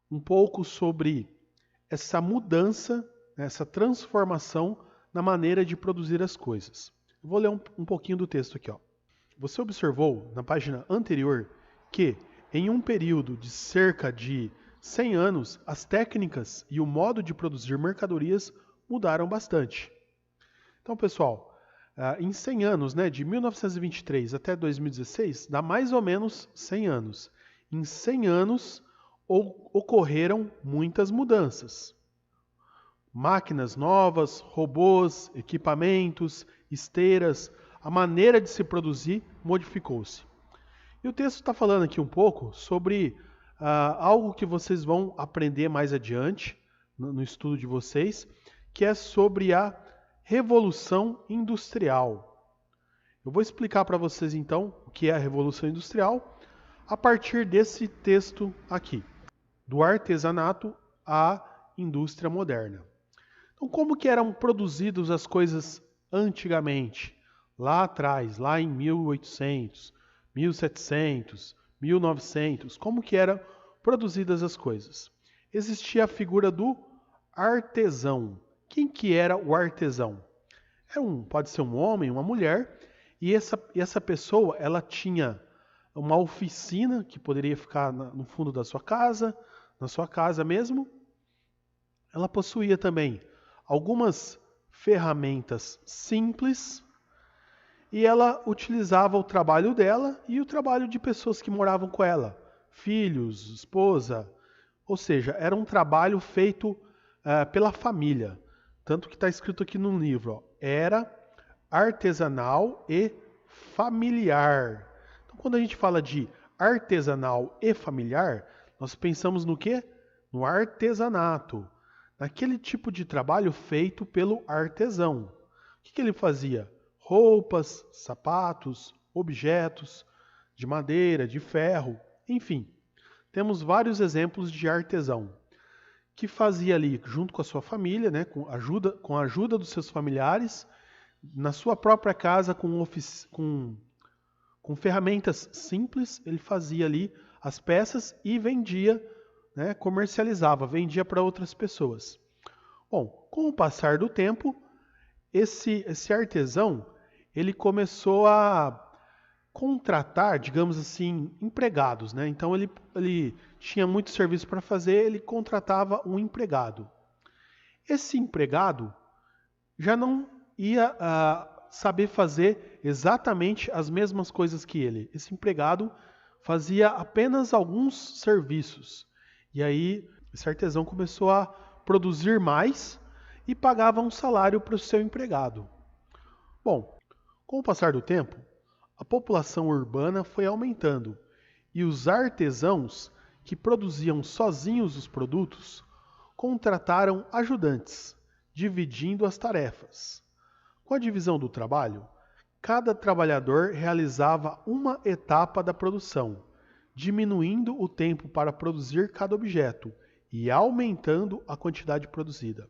um pouco sobre essa mudança, né, essa transformação na maneira de produzir as coisas. Eu vou ler um pouquinho do texto aqui, ó. Você observou na página anterior que, em um período de cerca de 100 anos, as técnicas e o modo de produzir mercadorias mudaram bastante. Então, pessoal, em 100 anos, né, de 1923 até 2016, dá mais ou menos 100 anos. Em 100 anos, ocorreram muitas mudanças. Máquinas novas, robôs, equipamentos, esteiras, a maneira de se produzir modificou-se. E o texto está falando aqui um pouco sobre algo que vocês vão aprender mais adiante no estudo de vocês, que é sobre a Revolução Industrial. Eu vou explicar para vocês então o que é a Revolução Industrial a partir desse texto aqui, do artesanato à indústria moderna. Então, como que eram produzidas as coisas antigamente, lá atrás, lá em 1800, 1700, 1900, como que eram produzidas as coisas? Existia a figura do artesão. Quem que era o artesão? Pode ser um homem, uma mulher, e essa pessoa, ela tinha uma oficina que poderia ficar no fundo da sua casa, na sua casa mesmo. Ela possuía também algumas ferramentas simples e ela utilizava o trabalho dela e o trabalho de pessoas que moravam com ela, filhos, esposa, ou seja, era um trabalho feito pela família. Tanto que está escrito aqui no livro, ó, era artesanal e familiar. Então, quando a gente fala de artesanal e familiar, nós pensamos no quê? No artesanato, naquele tipo de trabalho feito pelo artesão. O que ele fazia? Roupas, sapatos, objetos de madeira, de ferro, enfim. Temos vários exemplos de artesão que fazia ali junto com a sua família, né, com a ajuda dos seus familiares, na sua própria casa com ferramentas simples, ele fazia ali as peças e vendia, né, comercializava, vendia para outras pessoas. Bom, com o passar do tempo, esse artesão, ele começou a contratar, digamos assim, empregados, né? Então ele tinha muito serviço para fazer, ele contratava um empregado. Esse empregado já não ia saber fazer exatamente as mesmas coisas que ele. Esse empregado fazia apenas alguns serviços. E aí esse artesão começou a produzir mais e pagava um salário para o seu empregado. Bom, com o passar do tempo, a população urbana foi aumentando e os artesãos que produziam sozinhos os produtos contrataram ajudantes, dividindo as tarefas. Com a divisão do trabalho, cada trabalhador realizava uma etapa da produção, diminuindo o tempo para produzir cada objeto e aumentando a quantidade produzida.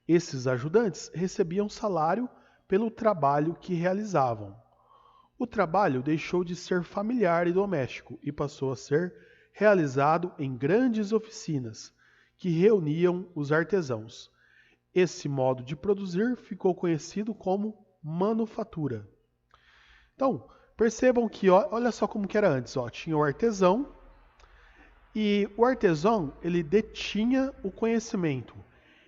Esses ajudantes recebiam salário pelo trabalho que realizavam. O trabalho deixou de ser familiar e doméstico e passou a ser realizado em grandes oficinas que reuniam os artesãos. Esse modo de produzir ficou conhecido como manufatura. Então, percebam que, olha só como que era antes, ó, tinha o artesão e o artesão, ele detinha o conhecimento.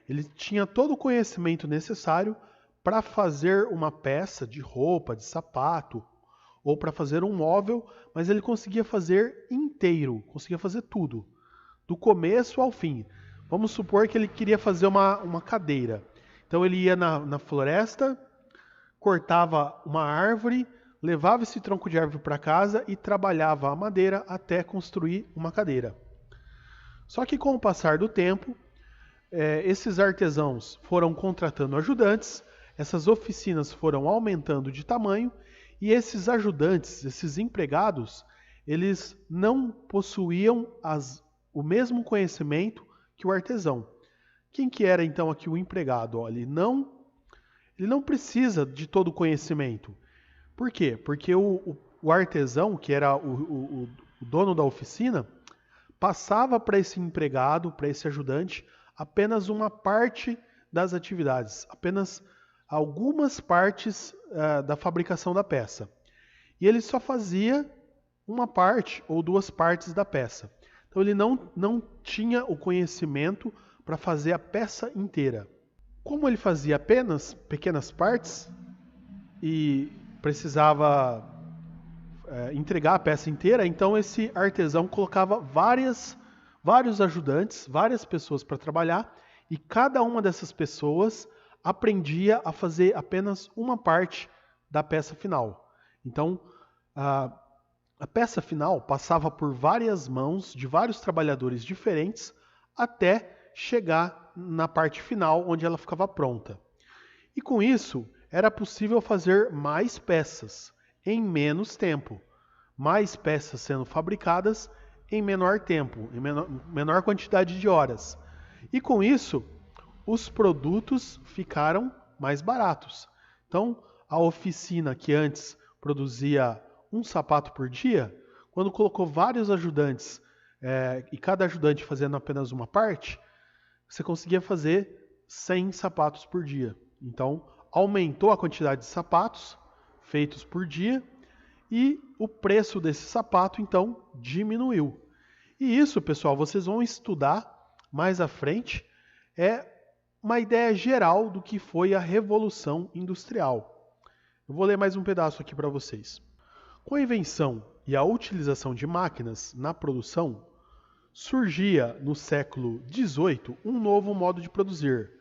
Ele tinha todo o conhecimento necessário para fazer uma peça de roupa, de sapato, ou para fazer um móvel, mas ele conseguia fazer inteiro, conseguia fazer tudo, do começo ao fim. Vamos supor que ele queria fazer uma cadeira. Então ele ia na floresta, cortava uma árvore, levava esse tronco de árvore para casa e trabalhava a madeira até construir uma cadeira. Só que com o passar do tempo, esses artesãos foram contratando ajudantes, essas oficinas foram aumentando de tamanho e esses ajudantes, esses empregados, eles não possuíam o mesmo conhecimento que o artesão. Quem que era então aqui o empregado? Ó, ele não precisa de todo o conhecimento. Por quê? Porque o artesão, que era o dono da oficina, passava para esse empregado, para esse ajudante, apenas uma parte das atividades, apenas algumas partes da fabricação da peça. E ele só fazia uma parte ou duas partes da peça. Então ele não tinha o conhecimento para fazer a peça inteira. Como ele fazia apenas pequenas partes e precisava entregar a peça inteira, então esse artesão colocava vários ajudantes, várias pessoas para trabalhar, e cada uma dessas pessoas aprendia a fazer apenas uma parte da peça final. Então, a peça final passava por várias mãos de vários trabalhadores diferentes até chegar na parte final, onde ela ficava pronta. E com isso, era possível fazer mais peças em menos tempo. Mais peças sendo fabricadas em menor tempo, em menor quantidade de horas. E com isso, os produtos ficaram mais baratos. Então, a oficina que antes produzia um sapato por dia, quando colocou vários ajudantes e cada ajudante fazendo apenas uma parte, você conseguia fazer 100 sapatos por dia. Então, aumentou a quantidade de sapatos feitos por dia e o preço desse sapato, então, diminuiu. E isso, pessoal, vocês vão estudar mais à frente, é uma ideia geral do que foi a Revolução Industrial. Eu vou ler mais um pedaço aqui para vocês. Com a invenção e a utilização de máquinas na produção, surgia no século XVIII um novo modo de produzir,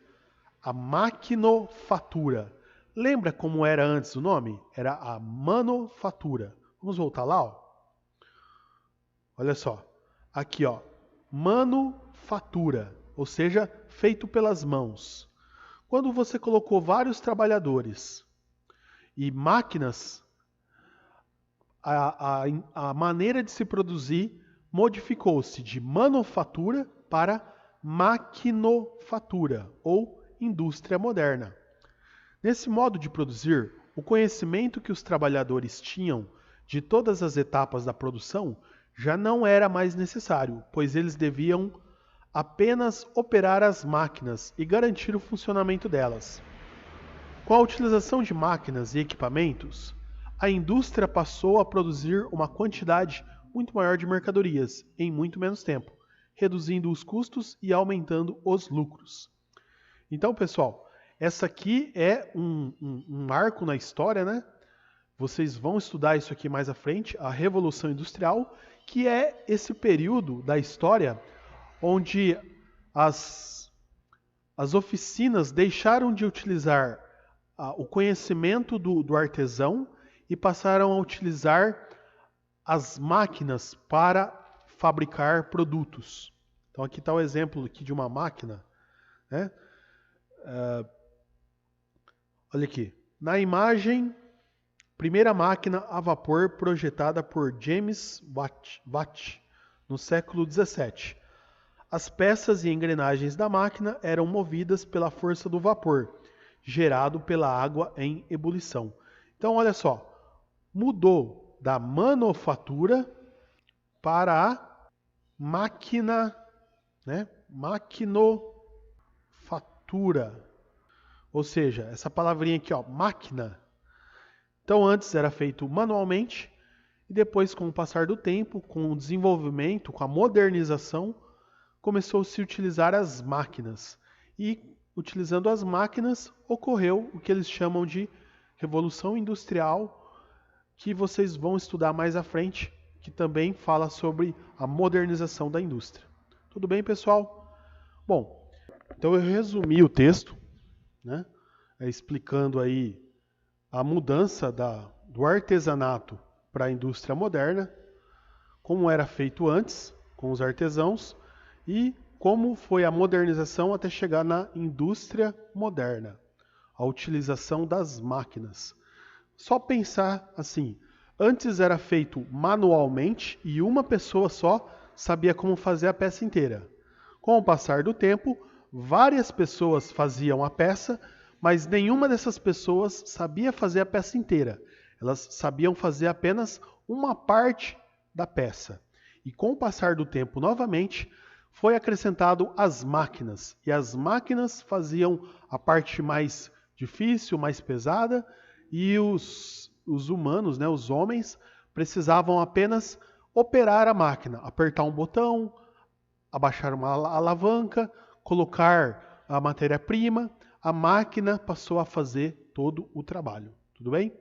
a maquinofatura. Lembra como era antes o nome? Era a manufatura. Vamos voltar lá? Ó. Olha só. Aqui, ó. Manufatura, ou seja, feito pelas mãos. Quando você colocou vários trabalhadores e máquinas, a maneira de se produzir modificou-se de manufatura para maquinofatura, ou indústria moderna. Nesse modo de produzir, o conhecimento que os trabalhadores tinham de todas as etapas da produção já não era mais necessário, pois eles deviam apenas operar as máquinas e garantir o funcionamento delas. Com a utilização de máquinas e equipamentos, a indústria passou a produzir uma quantidade muito maior de mercadorias em muito menos tempo, reduzindo os custos e aumentando os lucros. Então, pessoal, essa aqui é um marco na história, né? Vocês vão estudar isso aqui mais à frente, a Revolução Industrial, que é esse período da história onde as oficinas deixaram de utilizar o conhecimento do artesão e passaram a utilizar as máquinas para fabricar produtos. Então aqui está o exemplo aqui de uma máquina, né? Olha aqui. Na imagem, primeira máquina a vapor projetada por James Watt no século 17. As peças e engrenagens da máquina eram movidas pela força do vapor, gerado pela água em ebulição. Então, olha só, mudou da manufatura para a máquina, né? Maquinofatura. Ou seja, essa palavrinha aqui, ó, máquina. Então, antes era feito manualmente e depois, com o passar do tempo, com o desenvolvimento, com a modernização, começou a se utilizar as máquinas. E, utilizando as máquinas, ocorreu o que eles chamam de Revolução Industrial, que vocês vão estudar mais à frente, que também fala sobre a modernização da indústria. Tudo bem, pessoal? Bom, então eu resumi o texto, né, explicando aí a mudança do artesanato para a indústria moderna, como era feito antes com os artesãos e como foi a modernização até chegar na indústria moderna, a utilização das máquinas. Só pensar assim, antes era feito manualmente e uma pessoa só sabia como fazer a peça inteira. Com o passar do tempo, várias pessoas faziam a peça, mas nenhuma dessas pessoas sabia fazer a peça inteira. Elas sabiam fazer apenas uma parte da peça. E com o passar do tempo, novamente, foi acrescentado as máquinas. E as máquinas faziam a parte mais difícil, mais pesada, e os humanos, né, os homens, precisavam apenas operar a máquina, apertar um botão, abaixar uma alavanca, colocar a matéria-prima, a máquina passou a fazer todo o trabalho. Tudo bem?